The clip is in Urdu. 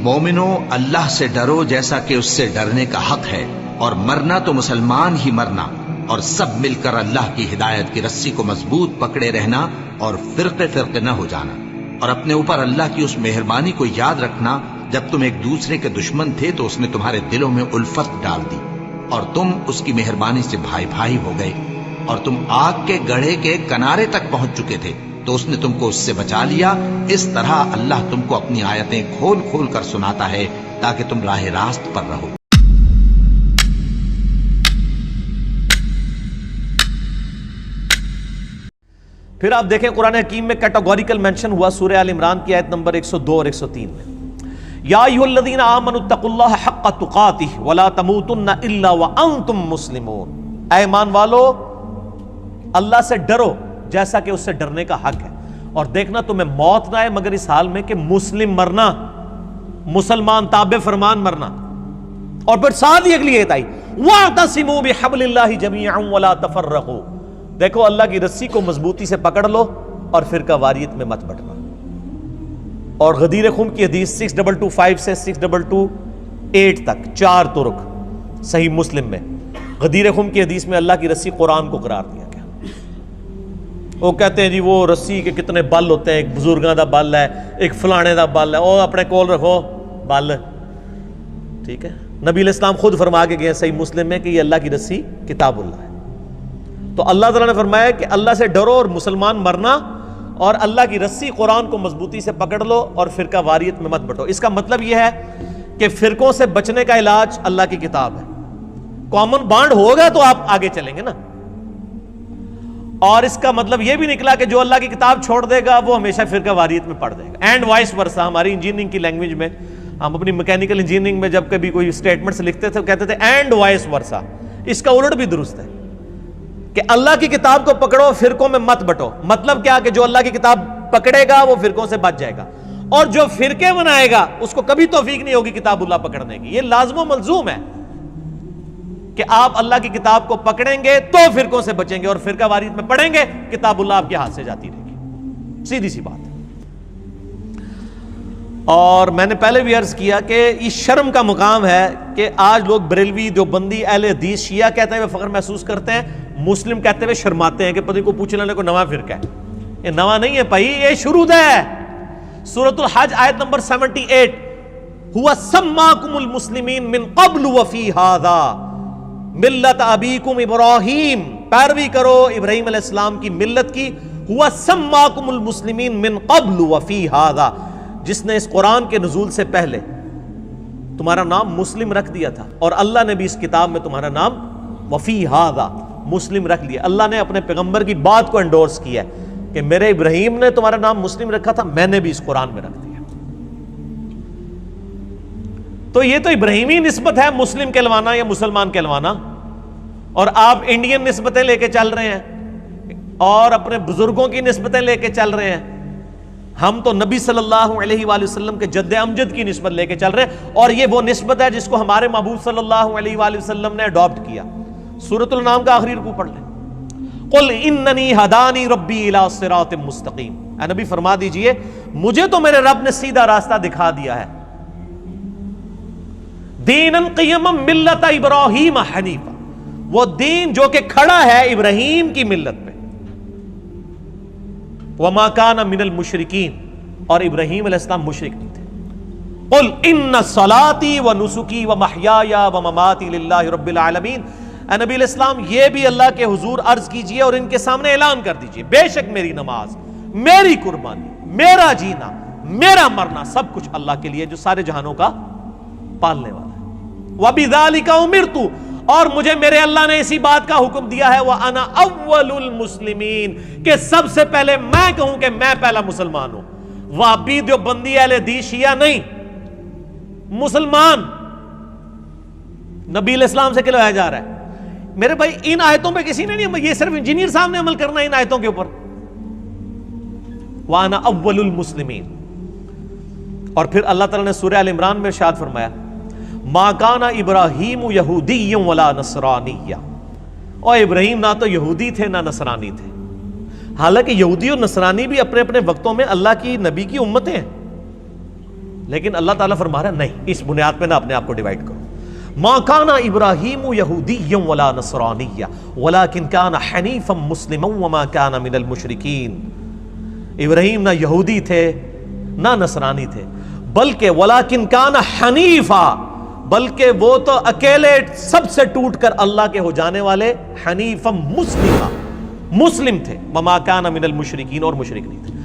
مومنو اللہ سے ڈرو جیسا کہ اس سے ڈرنے کا حق ہے، اور مرنا تو مسلمان ہی مرنا، اور سب مل کر اللہ کی ہدایت کی رسی کو مضبوط پکڑے رہنا اور فرقے فرقے نہ ہو جانا، اور اپنے اوپر اللہ کی اس مہربانی کو یاد رکھنا جب تم ایک دوسرے کے دشمن تھے تو اس نے تمہارے دلوں میں الفت ڈال دی اور تم اس کی مہربانی سے بھائی بھائی ہو گئے، اور تم آگ کے گڑھے کے کنارے تک پہنچ چکے تھے تو اس نے تم کو اس سے بچا لیا۔ اس طرح اللہ تم کو اپنی آیتیں کھول کھول کر سناتا ہے تاکہ تم راہ راست پر رہو۔ پھر آپ دیکھیں قرآن حکیم میں کیٹاگوریکل مینشن ہوا سورہ آل عمران کی آیت نمبر 102 اور 103 میں، یا ایھا الذین آمنوا اتقوا اللہ حق تقاتہ ولا تموتن الا وانتم مسلمون، اے ایمان والو اللہ سے ڈرو جیسا کہ اس سے ڈرنے کا حق ہے، اور دیکھنا تمہیں موت نہ آئے مگر اس حال میں کہ مسلم مرنا، مسلمان تابع فرمان مرنا۔ اور پھر ساتھ ہی اگلی ایت آئی، واعتصموا بحبل اللہ جميعا ولا تفرقوا، دیکھو اللہ کی رسی کو مضبوطی سے پکڑ لو اور فرقہ واریت میں مت بٹنا۔ اور غدیر خم کی حدیث 6225 سے 6228 تک 4 طرق صحیح مسلم میں، غدیر خم کی حدیث میں اللہ کی رسی قرآن کو قرار دیا گیا۔ وہ کہتے ہیں جی وہ رسی کے کتنے بل ہوتے ہیں، ایک بزرگاں دا بل ہے، ایک فلانے دا بل ہے، وہ اپنے کول رکھو بل، ٹھیک ہے۔ نبی علیہ السلام خود فرما کے گئے صحیح مسلم میں کہ یہ اللہ کی رسی کتاب اللہ ہے۔ تو اللہ تعالیٰ نے فرمایا کہ اللہ سے ڈرو اور مسلمان مرنا، اور اللہ کی رسی قرآن کو مضبوطی سے پکڑ لو اور فرقہ واریت میں مت بٹو۔ اس کا مطلب یہ ہے کہ فرقوں سے بچنے کا علاج اللہ کی کتاب ہے۔ کامن بانڈ ہوگا تو آپ آگے چلیں گے نا، اور اس کا مطلب یہ بھی نکلا کہ جو اللہ کی کتاب چھوڑ دے گا وہ ہمیشہ فرقہ واریت میں پڑ جائے گا، اینڈ وائس ورسا۔ ہماری انجینئرنگ کی لینگویج میں، ہم اپنی میکینیکل انجینئرنگ میں جب کبھی کوئی اسٹیٹمنٹس لکھتے تھے کہتے تھے اینڈ وائس ورسا، اس کا الٹ بھی درست ہے کہ اللہ کی کتاب کو پکڑو، فرقوں میں مت بٹو۔ مطلب کیا کہ جو اللہ کی کتاب پکڑے گا وہ فرقوں سے بچ جائے گا، اور جو فرقے بنائے گا اس کو کبھی توفیق نہیں ہوگی کتاب اللہ پکڑنے کی۔ یہ لازم و ملزوم ہے کہ آپ اللہ کی کتاب کو پکڑیں گے تو فرقوں سے بچیں گے، اور فرقہ واریت میں پڑھیں گے کتاب اللہ آپ کے ہاتھ سے جاتی رہے گی، سیدھی سی بات ہے۔ اور میں نے پہلے بھی عرض کیا کہ یہ شرم کا مقام ہے کہ آج لوگ بریلوی، دیوبندی، اہل حدیث، شیعہ کہتے ہوئے فخر محسوس کرتے ہیں، مسلم کہتے ہوئے شرماتے ہیں کہ پتہ کو پوچھ لینے کو نواں فرقہ ہے۔ یہ نواں نہیں ہے بھائی، یہ شروع ہے۔ سورۃ الحج آیت نمبر 78، هو سماکم المسلمین من قبل وفی ھذا ملت ابیکم ابراہیم، پیروی کرو ابراہیم علیہ السلام کی ملت کی۔ هو سماکم المسلمین من قبل وفی ھذا، جس نے اس قرآن کے نزول سے پہلے تمہارا نام مسلم رکھ دیا تھا، اور اللہ نے بھی اس کتاب میں تمہارا نام وفی ھذا مسلم رکھ لیا۔ اللہ نے اپنے پیغمبر کی بات کو انڈورس کیا ہے کہ میرے ابراہیم نے تمہارا نام مسلم رکھا تھا، میں نے بھی اس قرآن میں رکھ دیا۔ تو یہ تو ابراہیمی نسبت ہے مسلم کہلوانا یا مسلمان کہلوانا، اور آپ انڈین نسبتیں لے کے چل رہے ہیں اور اپنے بزرگوں کی نسبتیں لے کے چل رہے ہیں۔ ہم تو نبی صلی اللہ علیہ وآلہ وسلم کے جد امجد کی نسبت لے کے چل رہے ہیں، اور یہ وہ نسبت ہے جس کو ہمارے محبوب صلی اللہ علیہ وآلہ وسلم نے اڈاپٹ کیا۔ سورۃ الانعام کا آخری رکوع پڑھ لیں، قل اننی ہدانی ربی الی صراط مستقیم، اے نبی فرما دیجئے مجھے تو میرے رب نے سیدھا راستہ دکھا دیا ہے، دینا قیما ملت ابراہیم حنیفا، وہ دین جو کہ کھڑا ہے ابراہیم کی ملت پہ، وما کان من المشرکین، اور ابراہیم علیہ السلام مشرک نہیں تھے۔ قل ان صلاتی ونسکی ومحیای ومماتی للہ رب العالمین، اے نبی علیہ السلام یہ بھی اللہ کے حضور عرض کیجئے اور ان کے سامنے اعلان کر دیجئے، بے شک میری نماز، میری قربانی، میرا جینا، میرا مرنا سب کچھ اللہ کے لیے جو سارے جہانوں کا پالنے والا ہے۔ وَبِذَلِكَ أُمِرْتُ، اور مجھے میرے اللہ نے اسی بات کا حکم دیا ہے، وَأَنَا أَوَّلُ الْمُسْلِمِينَ، کہ سب سے پہلے میں کہوں کہ میں پہلا مسلمان ہوں۔ وہابی، دیوبندی، اہل حدیث، شیعہ نہیں، مسلمان نبی علیہ السلام سے کہلایا جا رہا ہے۔ میرے بھائی ان آیتوں پہ کسی نے نہیں، یہ صرف انجینئر صاحب نے عمل کرنا ہے ان آیتوں کے اوپر۔ وَأَنَا أَوَّلُ الْمُسْلِمِينَ، اور پھر اللہ تعالیٰ نے سورہ آل عمران میں ارشاد فرمایا، مَا كَانَ إِبْرَاهِيمُ يَهُودِيًّا وَلَا نَصْرَانِيًّا، اور ابراہیم نہ تو یہودی تھے نہ نصرانی تھے، حالانکہ یہودی اور نصرانی بھی اپنے اپنے وقتوں میں اللہ کی نبی کی امتیں ہیں، لیکن اللہ تعالیٰ فرما رہا ہے نہیں، اس بنیاد پہ نہ اپنے آپ کو ڈیوائڈ کرو. ما کان ابراہیم یہودیا ولا نصرانیا ولکن کان حنیفا مسلما وما کان من المشرکین. ابراہیم نہ یہودی تھے نہ نصرانی تھے، بلکہ ولکن کان حنیفا، بلکہ وہ تو اکیلے سب سے ٹوٹ کر اللہ کے ہو جانے والے حنیفا مسلما، مسلم تھے، وما کان من المشرکین، اور مشرک نہیں تھے.